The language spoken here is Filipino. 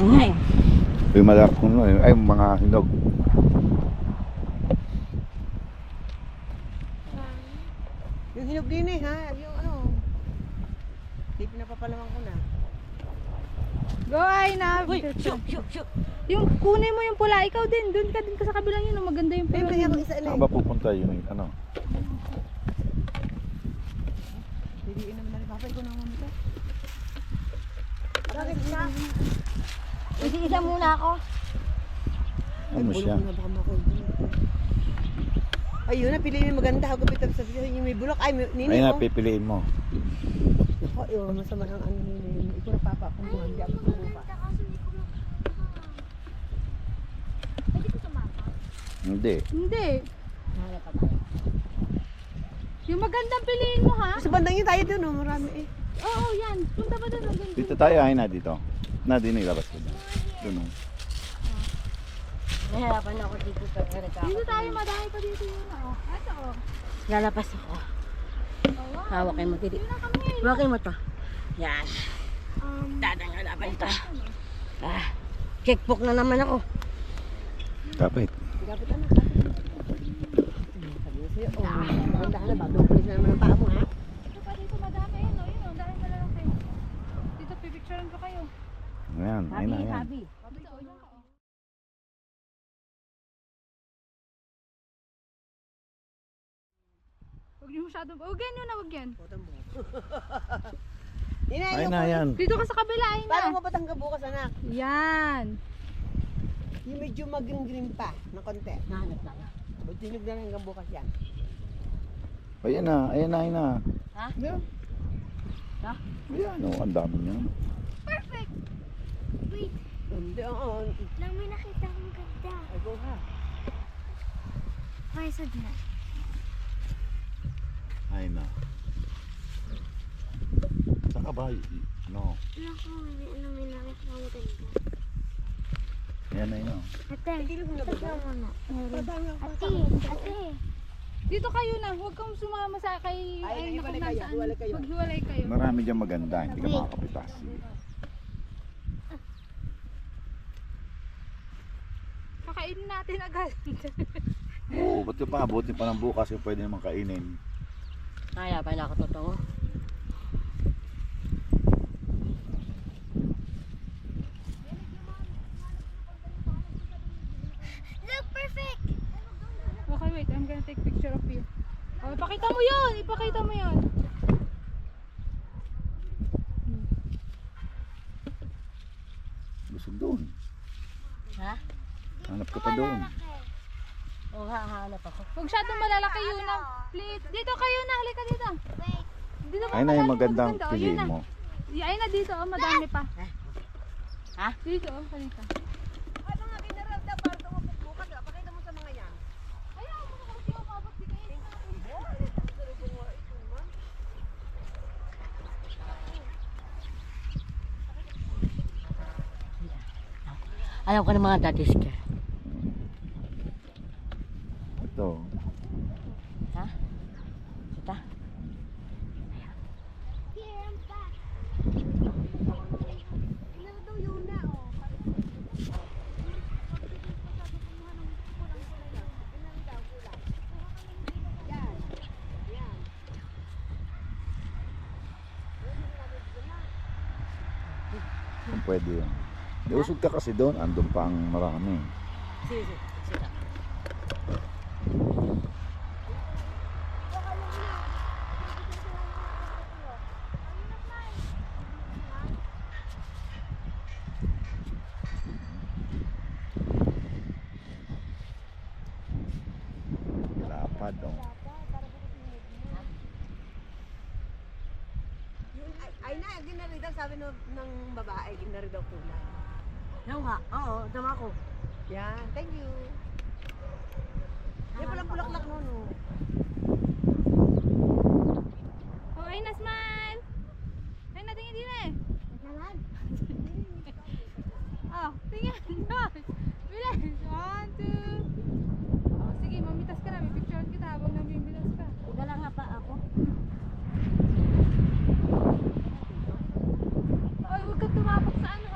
Yung malak kung ay mga hinog. Yung hinog din eh ha, yung ano. Hindi pinapapalaman ko na. Go ay na. Uy, shoot. Yung kunin mo yung pula, ikaw din. Doon ka din ka sa kabilang yun. Maganda yung pula. May ako isa na Saan eh. ba pupunta yung ano? Hindi naman na rin papay ko na muna ito. Bakit na? Isa muna ako. Ano siya? Ayun, napili yung maganda. Hagupit ang sabi yung may bulok. Ay, nini Ayun na, ko. pipiliin mo. Ako, yun, masama ng ano nini. Ikaw na papa kung buwan. Hindi ako tumupa. Pwede ko sumama? Hindi. Hindi. Hanap pa tayo. Yung magandang piliin mo ha. Sa bandang yun tayo doon, oh, marami eh. Oo, yan. Punta pa doon. Maganda. Dito tayo, ay na dito. Na, din ilabas ko. Doon. Nahirapan ako dito sa Dito tayo, madami pa dito yun. Oh. Ito oh. Lalapas ako. Oh, wow. Hawakin mo dito. Yun na kami. Hawakin mo to. Yan. Dadangalapan ito. Checkbook na naman ako. Kapit. Gapit na. Sabi ko sa'yo, oh, maganda ka na ba? Dupulis na naman ang paa mo, ha? Ito pa dito, madami. Yun o, yun o. Dahil malalaki. Dito, pipicturean ko kayo. Ayan, ayun na, ayan. Sabi. Dito, o, dyan ka o. Huwag niyo masyadong, huwag yan yun na, huwag yan. Ayun na, ayan. Dito ka sa kabila, ayun Paano na. mo patangga bukas, anak? Yan. Yung medyo mag-green pa, ng konti. Nahanap lang. Tinog na hanggang bukas yan. Ayan na, ayan na, ayan na. Ha? Ayan. Ha? Ayan, oh, ang dami niya. Perfect. Wait. Hindi, oo. Lang may nakita akong ganda. Ay, go ha. Why is it na? Ayun na. Saan ka ba? Ano? Wala ko, may nakita akong ganda. Ayan na, ayan. Ate, tignan mo na. Ate, ate. Dito kayo na, huwag kang sumama sa kay... Ay, naku, hiwalay kayo, nasaan. hiwalay kayo. Maghiwalay kayo. Marami dyan maganda, hindi ka makakapitas. Kakainin natin agad. Oo, ba't yung paabutin pa ng bukas yung pwede naman kainin. Kaya pa na ako totoo. Look, perfect! Okay, wait. I'm gonna take picture of you. Oh, ipakita mo yun! Ipakita mo yun! Busog doon. Ha? Hanap ka pa doon. Oo, hahanap ako. Huwag syadong malalaki yun na. Please. Dito kayo na. Halika dito. Dito Ayun na yung magandang maganda. Oh, yun piliin na. mo. Ayun na dito. Oh, madami pa. Ha? Dito. Oh, halika. Ay, mga general daw, para tumapok bukas. Pakita mo sa mga yan. Ayaw mo na kasi umabot dito. Alam ko ng mga daddies ka. Ito. Ha? Kita? Kung pwede yun. Di usog ka kasi doon, andun pa ang marami. Sige, sige. Sige. Lapad, oh. Ay na, ginari daw, sabi ng babae, ginari daw kulay. Yung nga, oo, tama ko. Yan, thank you. Yan palang bulaklak no, no. Oh, ayun na, smile. Ayun na, tingin din eh. Oh, tingin. Bilis. 1, 2. Oh, sige, mamitas ka na. May picture kita habang namimitas ka. Ika lang nga pa ako. Ay, huwag kang tumapak sa ano